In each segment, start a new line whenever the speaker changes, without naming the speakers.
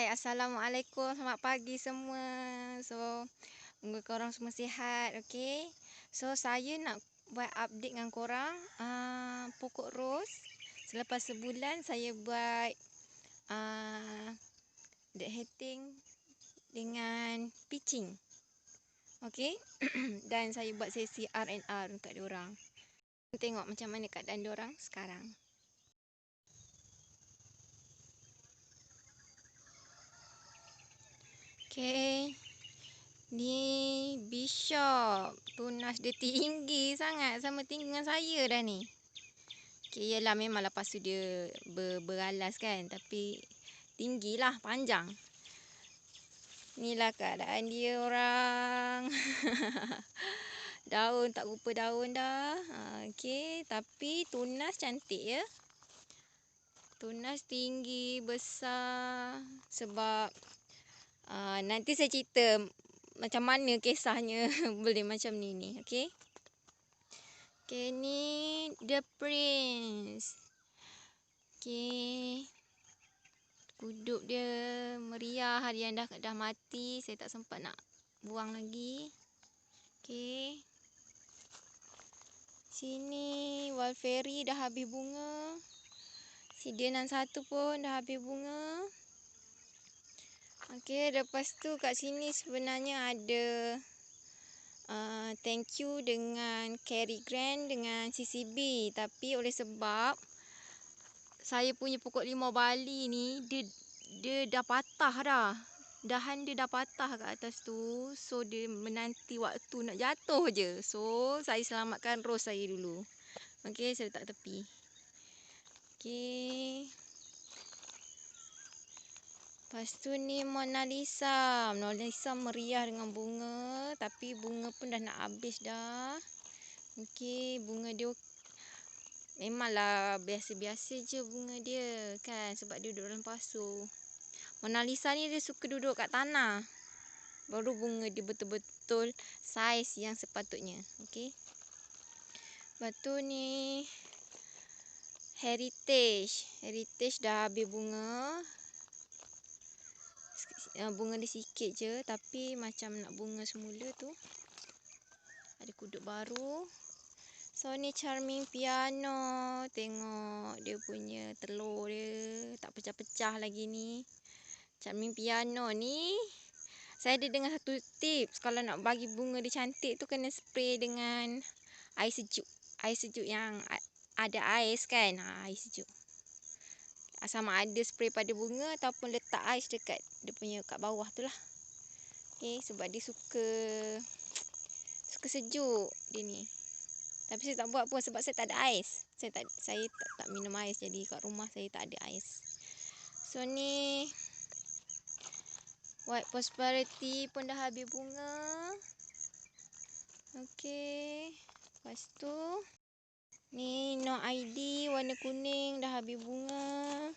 Assalamualaikum. Selamat pagi semua. Moga korang semua sihat, okey? Saya nak buat update dengan korang pokok ros. Selepas sebulan saya buat deadheading dengan pitching. Okey? Dan saya buat sesi R&R untuk diorang. Tengok macam mana keadaan diorang sekarang. Okay, ni Bishop. Tunas dia tinggi sangat, sama tinggi dengan saya dah ni. Okay, yelah memang lepas tu dia beralas kan, tapi tinggilah, panjang. Inilah keadaan dia orang. Daun tak rupa daun dah. Okay, tapi tunas cantik ya. Tunas tinggi, besar. Sebab nanti saya cerita macam mana kisahnya boleh macam ni. Okay. Okay, ni The Prince. Okay. Kuduk dia meriah, harian dah mati. Saya tak sempat nak buang lagi. Okay. Sini Wild Fairy dah habis bunga. Sidenan satu pun dah habis bunga. Okay, lepas tu kat sini sebenarnya ada thank you dengan Cary Grant dengan CCB. Tapi oleh sebab saya punya pokok limau Bali ni, dia dah patah dah. Dahan dia dah patah kat atas tu. So, dia menanti waktu nak jatuh je. So, saya selamatkan ros saya dulu. Okay, saya letak tepi. Okay. Lepas tu ni Mona Lisa. Mona Lisa meriah dengan bunga. Tapi bunga pun dah nak habis dah. Okey, bunga dia memanglah biasa-biasa je bunga dia kan. Sebab dia duduk dalam pasu. Mona Lisa ni dia suka duduk kat tanah. Baru bunga dia betul-betul saiz yang sepatutnya. Okey. Lepas tu ni Heritage. Heritage dah habis bunga. Bunga dia sikit je, tapi macam nak bunga semula tu. Ada kuduk baru. So ni Charming Piano. Tengok dia punya telur dia tak pecah-pecah lagi ni. Charming Piano ni saya ada dengar satu tips. Kalau nak bagi bunga dia cantik tu, kena spray dengan air sejuk. Air sejuk yang ada ais kan. Air sejuk. Sama ada spray pada bunga ataupun letak ais dekat dia punya kat bawah tu lah. Okay, sebab dia suka sejuk dia ni. Tapi saya tak buat pun sebab saya tak ada ais. Saya tak minum ais, jadi kat rumah saya tak ada ais. So ni White Prosperity pun dah habis bunga. Okay. Lepas tu ni No ID warna kuning dah habis bunga.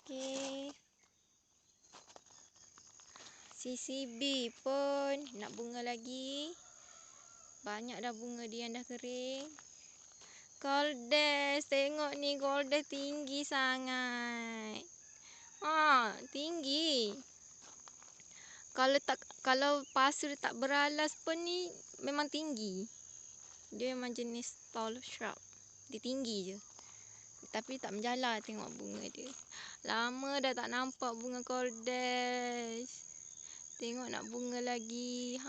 Okay. CCB pun nak bunga lagi. Banyak dah bunga dia yang dah kering. Goldes, tengok ni goldes tinggi sangat. Tinggi. Kalau pasu tak beralas pun ni memang tinggi. Dia memang jenis tall shrub. Dia tinggi je. Tapi tak menjala tengok bunga dia. Lama dah tak nampak bunga goldes. Tengok nak bunga lagi.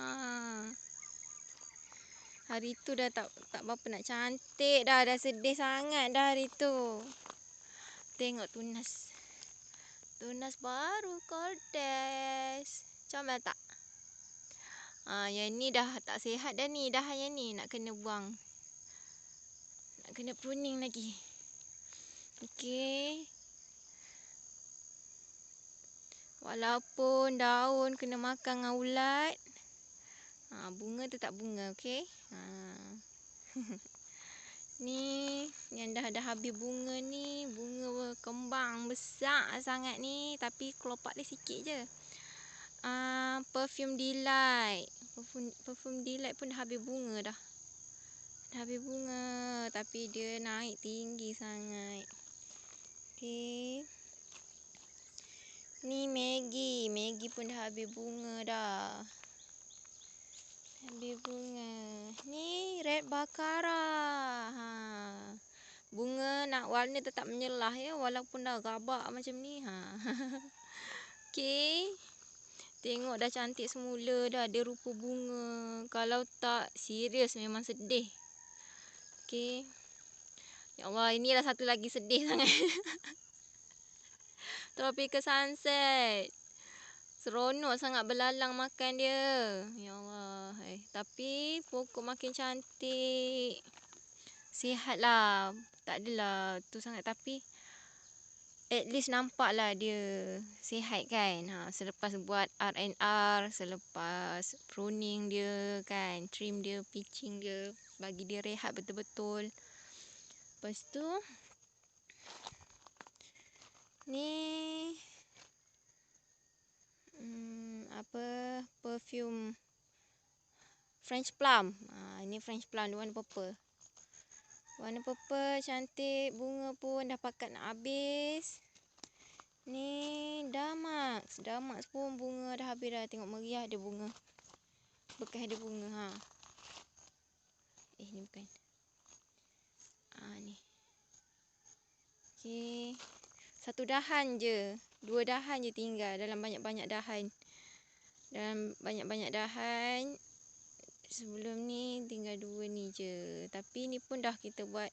Hari tu dah tak berapa nak cantik dah. Dah sedih sangat dah hari tu. Tengok tunas. Tunas baru goldes. Comel tak? Yang ni dah tak sihat dah ni. Dah yang ni nak kena buang. Nak kena pruning lagi. Okey. Walaupun daun kena makan dengan ulat. Bunga tetap bunga, okey. Ni yang dah habis bunga ni, bunga kembang besar sangat ni, tapi kelopak dia sikit je. Perfume Delight. Perfume Delight pun dah habis bunga dah. Dah habis bunga, tapi dia naik tinggi sangat. Okey. Ni Maggie. Maggie pun dah habis bunga dah. Habis bunga. Ni red bakara. Ha. Bunga nak warna tetap menyelah ya. Walaupun dah gabak macam ni. Ha. Okey. Tengok dah cantik semula dah. Dia rupa bunga. Kalau tak serius memang sedih. Okey. Ya Allah, inilah satu lagi sedih sangat. Tropical sunset. Seronok sangat belalang makan dia. Ya Allah. Tapi pokok makin cantik. Sihatlah. Tak adalah tu sangat. Tapi at least nampaklah dia sihat kan. Selepas buat R&R. Selepas pruning dia kan. Trim dia, pitching dia. Bagi dia rehat betul-betul. Lepas tu. Ni perfume French plum. Ini French plum dia warna purple. Warna purple cantik. Bunga pun dah pakat nak habis. Ni Damax. Damax pun bunga dah habis dah. Tengok meriah dia bunga. Bekas dia bunga. Ni bukan. Ni. Okey. Satu dahan je. 2 dahan je tinggal dalam banyak-banyak dahan. Dalam banyak-banyak dahan. Sebelum ni tinggal 2 ni je. Tapi ni pun dah kita buat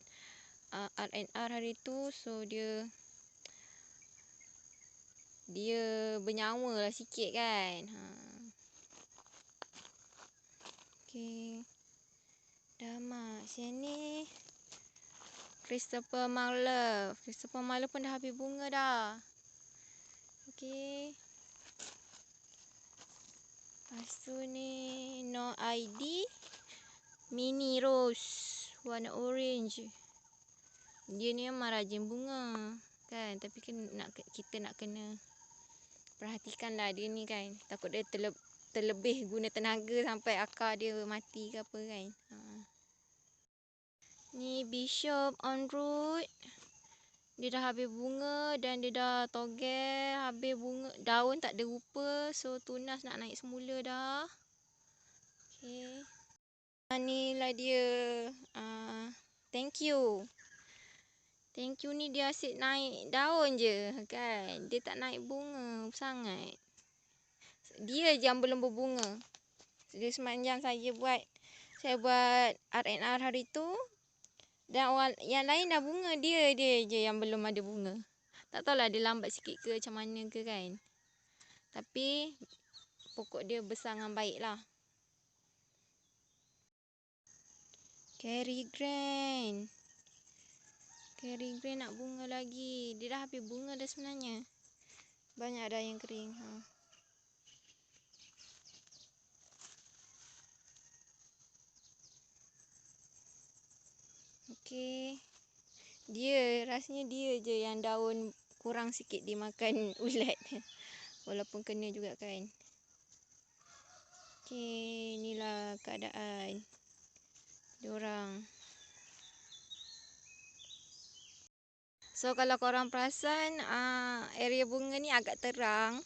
R&R hari tu. So dia bernyawa lah sikit kan. Okey. Damax. Yang ni Christopher Marlowe. Christopher Marlowe pun dah habis bunga dah. Okey. Lepas tu ni No ID Mini Rose. Warna orange. Dia ni memang rajin bunga. Kan. Tapi kita nak kena perhatikan lah dia ni kan. Takut dia terlebih guna tenaga sampai akar dia mati ke apa kan. Ni Bishop on root. Dia dah habis bunga dan dia dah togel. Habis bunga. Daun tak ada rupa. So tunas nak naik semula dah. Okay. Ni lah dia. Thank you. Thank you ni dia asyik naik daun je kan. Dia tak naik bunga sangat. Dia je yang belum berbunga. Dia sepanjang saya buat R&R hari tu. Dan yang lain dah bunga. Dia je yang belum ada bunga. Tak tahulah dia lambat sikit ke macam mana ke kan. Tapi pokok dia besar dengan baik lah. Cary Grant. Cary Grant nak bunga lagi. Dia dah habis bunga dah sebenarnya. Banyak dah yang kering. Okey. Rasanya dia je yang daun kurang sikit dimakan ulat. Walaupun kena juga kan. Okey, inilah keadaan diorang. So kalau korang perasan area bunga ni agak terang.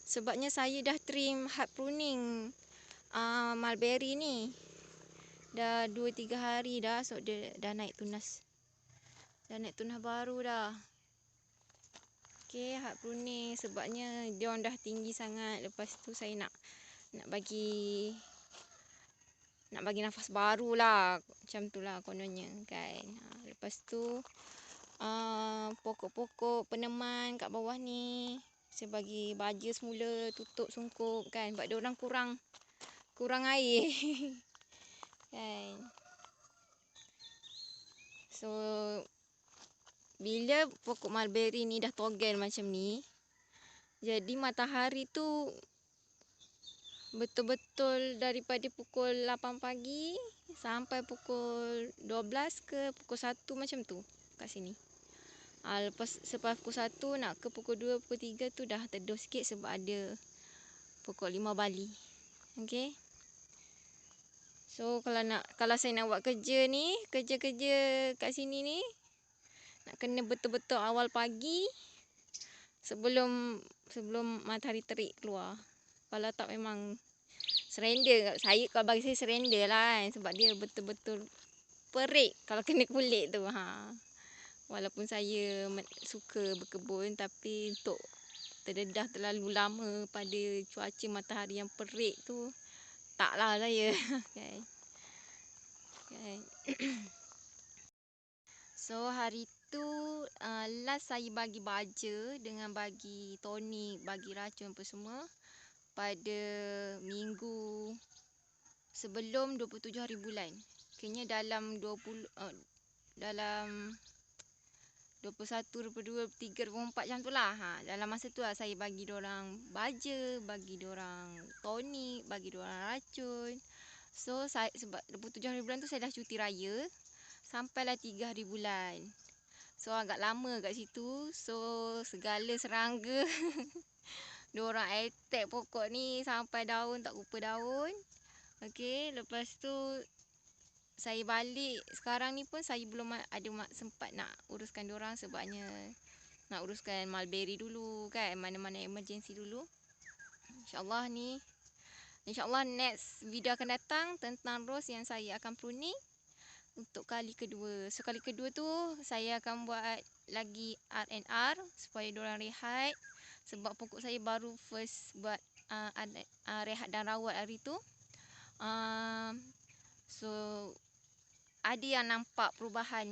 Sebabnya saya dah trim hard pruning mulberry ni. Dah 2-3 hari dah. So dia dah naik tunas. Dah naik tunas baru dah. Okey, hard pruning sebabnya dia orang dah tinggi sangat. Lepas tu saya nak bagi nafas baru lah. Macam tu lah kononnya kan. Lepas tu pokok-pokok peneman kat bawah ni saya bagi baja semula, tutup sungkup kan. Sebab dia orang kurang air. Kan. So bila pokok mulberry ni dah togel macam ni, jadi matahari tu betul-betul daripada pukul 8 pagi sampai pukul 12 ke pukul 1 macam tu kat sini. Selepas pukul 1 nak ke pukul 2, pukul 3 tu dah teduh sikit sebab ada pukul 5 bali. Okey. So kalau saya nak buat kerja kat sini ni nak kena betul-betul awal pagi sebelum matahari terik keluar. Kalau tak memang serender. Saya kalau bagi saya serender lah kan, sebab dia betul-betul perik kalau kena kulit tu. Walaupun saya suka berkebun, tapi untuk terdedah terlalu lama pada cuaca matahari yang perik tu, taklah saya. Okay. Okay. So hari tu last saya bagi baja dengan bagi tonik, bagi racun apa semua pada minggu sebelum 27 hari bulan. Kayaknya dalam 21, 22, 23, 24 macam tu lah. Dalam masa tu lah saya bagi diorang baja, bagi diorang tonik, bagi diorang racun. So sebab 27 hari bulan tu saya dah cuti raya, sampailah 3 hari bulan. So agak lama kat situ. So segala serangga diorang attack pokok ni sampai daun tak rupa daun. Okey, lepas tu saya balik sekarang ni pun saya belum ada sempat nak uruskan diorang, sebabnya nak uruskan mulberry dulu kan, mana-mana emergency dulu. InsyaAllah next video akan datang tentang rose yang saya akan pruning untuk kali kedua. So kali kedua tu saya akan buat lagi R&R supaya diorang rehat, sebab pokok saya baru first buat rehat dan rawat hari tu. So ada yang nampak perubahan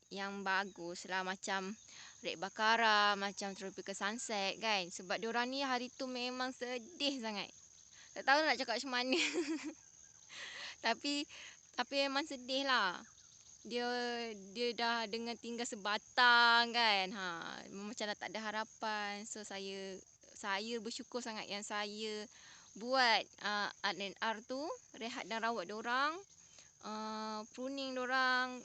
yang bagus lah, macam red bakara, macam tropical sunset kan. Sebab diorang ni hari tu memang sedih sangat. Tak tahu nak cakap macam mana. Tapi memang sedih lah. Dia dah dengan tinggal sebatang kan. Macam dah tak ada harapan. So saya bersyukur sangat yang saya buat R&R tu, rehat dan rawat diorang, pruning diorang,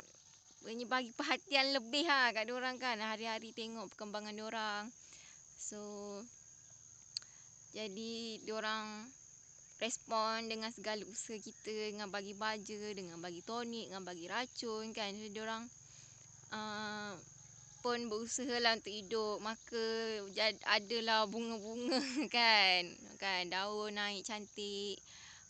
bagi perhatian lebih kat diorang kan. Hari-hari tengok perkembangan diorang. So jadi diorang respon dengan segala usaha kita, dengan bagi baja, dengan bagi tonik, dengan bagi racun kan. So diorang pun berusaha lah untuk hidup. Maka adalah bunga-bunga kan, daun naik cantik,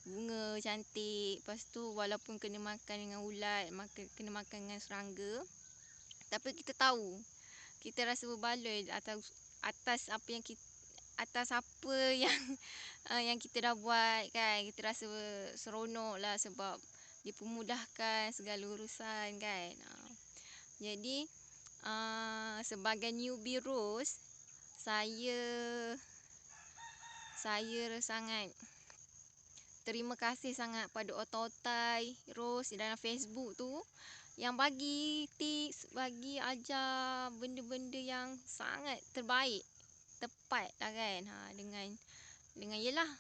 bunga cantik. Lepas tu walaupun kena makan dengan ulat, kena makan dengan serangga, tapi kita tahu, kita rasa berbaloi atas apa yang kita dah buat kan. Kita rasa seronok lah sebab dia pemudahkan segala urusan kan. Jadi sebagai newbie rose, saya sangat terima kasih sangat pada otai-otai rose dalam Facebook tu yang bagi tips, bagi ajar benda-benda yang sangat terbaik, tepat lah kan. Dengan yelah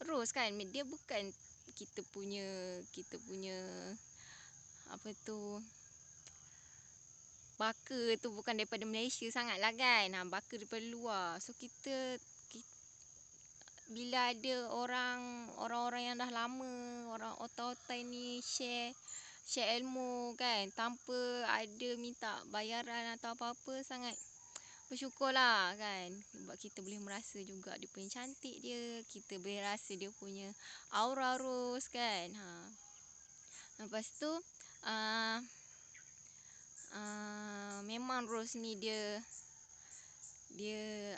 rose kan, dia bukan kita punya apa tu, baka tu bukan daripada Malaysia sangat lah kan. Baka daripada luar. So kita bila ada orang-orang yang dah lama, orang otai-otai ni share ilmu kan, tanpa ada minta bayaran atau apa-apa, sangat bersyukur lah kan. Sebab kita boleh merasa juga dia punya cantik dia, kita boleh rasa dia punya aura rose kan. Lepas tu memang rose ni dia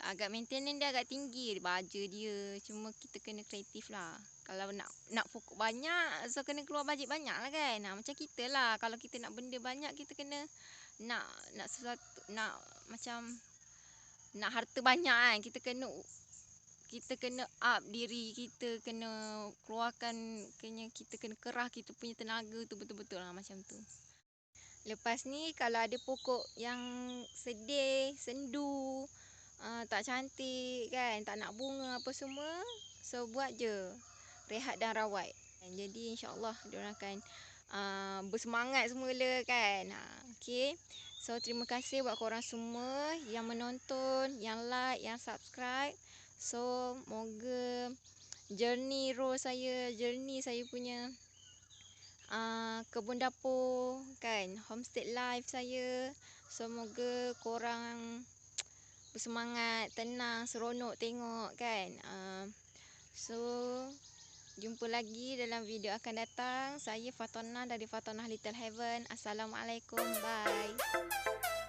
agak maintenance dia agak tinggi, baja dia. Cuma kita kena kreatif lah. Kalau nak pokok banyak, so kena keluar bajet banyak lah kan. Macam kita lah, kalau kita nak benda banyak, kita kena nak sesuatu, macam nak harta banyak kan. Kita kena up diri kita, kena keluarkan, kita kena kerah kita punya tenaga tu betul-betul lah macam tu. Lepas ni kalau ada pokok yang sedih, sendu, tak cantik kan, tak nak bunga apa semua, so buat je rehat dan rawat. Jadi insyaAllah diorang akan bersemangat semula kan. Okay. So terima kasih buat korang semua yang menonton, yang like, yang subscribe. So moga journey saya punya kebun dapur kan, homestead life saya, semoga korang bersemangat, tenang, seronok tengok kan. So jumpa lagi dalam video akan datang. Saya Fatona dari Fatona Little Heaven. Assalamualaikum. Bye.